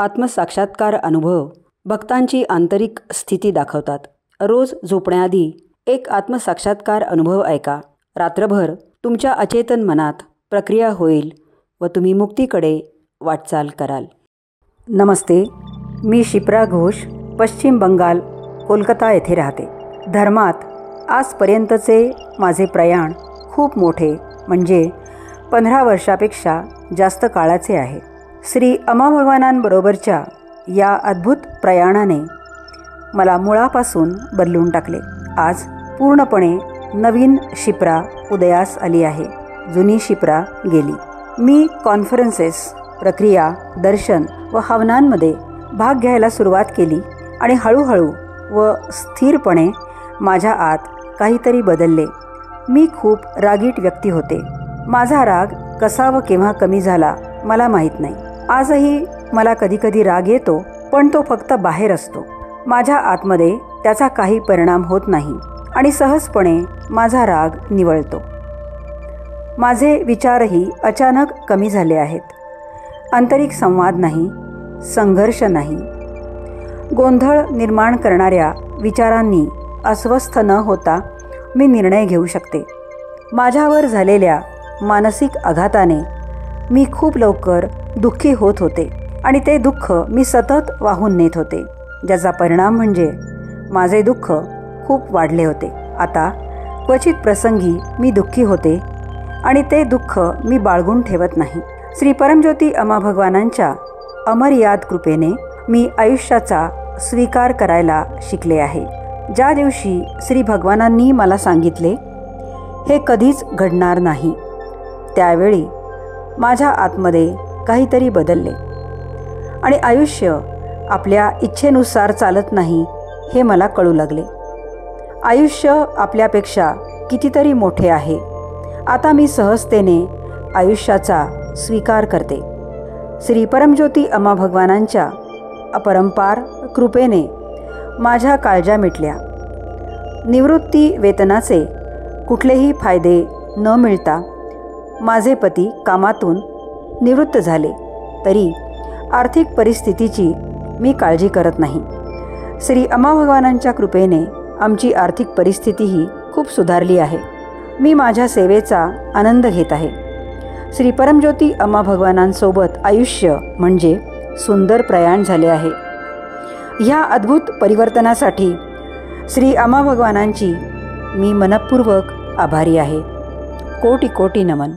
आत्मसाक्षात्कार अनुभव भक्तांची आंतरिक स्थिती दाखवतात. रोज झोपण्याआधी एक आत्मसाक्षात्कार अनुभव ऐका. रात्रभर तुमच्या अचेतन मनात प्रक्रिया होईल व तुम्ही मुक्तीकडे वाटचाल कराल. नमस्ते, मी शिप्रा घोष, पश्चिम बंगाल, कोलकाता येथे राहते. धर्मात आजपर्यंतचे माझे प्रयाण खूप मोठे म्हणजे 15 वर्षापेक्षा जास्त काळाचे आहे. श्री अमाभगवानांबरोबरच्या या अद्भुत प्रयाणाने मला मुळापासून बदलून टाकले. आज पूर्णपणे नवीन शिप्रा उदयास आली आहे. जुनी शिप्रा गेली. मी कॉन्फरन्सेस, प्रक्रिया, दर्शन व हवनांमध्ये भाग घ्यायला सुरुवात केली आणि हळूहळू व स्थिरपणे माझ्या आत काहीतरी बदलले. मी खूप रागीट व्यक्ती होते. माझा राग कसा व केव्हा कमी झाला मला माहीत नाही. आजही मला कधीकधी राग येतो, पण तो फक्त बाहेर असतो. माझ्या आतमध्ये त्याचा काही परिणाम होत नाही आणि सहजपणे माझा राग निवळतो. माझे विचारही अचानक कमी झाले आहेत. आंतरिक संवाद नाही, संघर्ष नाही. गोंधळ निर्माण करणाऱ्या विचारांनी अस्वस्थ न होता मी निर्णय घेऊ शकते. माझ्यावर झालेल्या मानसिक आघाताने मी खूप लवकर दुःखी होत होते आणि ते दुःख मी सतत वाहून नेत होते, ज्याचा परिणाम म्हणजे माझे दुःख खूप वाढले होते. आता क्वचित प्रसंगी मी दुःखी होते आणि ते दुःख मी बाळगून ठेवत नाही. श्री परमज्योती अमाभगवानांच्या अमर्याद कृपेने मी आयुष्याचा स्वीकार करायला शिकले आहे. ज्या दिवशी श्री भगवानांनी मला सांगितले हे कधीच घडणार नाही, त्यावेळी माझ्या आतमध्ये काहीतरी बदलले आणि आयुष्य आपल्या इच्छेनुसार चालत नाही हे मला कळू लागले. आयुष्य आपल्यापेक्षा कितीतरी मोठे आहे. आता मी सहजतेने आयुष्याचा स्वीकार करते. श्री परमज्योती अमाभगवानांच्या अपरंपार कृपेने माझ्या काळजा मिटल्या. निवृत्ती वेतनाचे कुठलेही फायदे न मिळता माझे पती कामातून निवृत्त झाले, तरी आर्थिक परिस्थितीची मी काळजी करत नाही. श्री अमाभगवानांच्या कृपेने आमची आर्थिक परिस्थितीही खूप सुधारली आहे. मी माझ्या सेवेचा आनंद घेत आहे. श्री परमज्योती अमाभगवानांसोबत आयुष्य म्हणजे सुंदर प्रयाण झाले आहे. ह्या अद्भुत परिवर्तनासाठी श्री अमाभगवानांची मी मनपूर्वक आभारी आहे. कोटी कोटी नमन.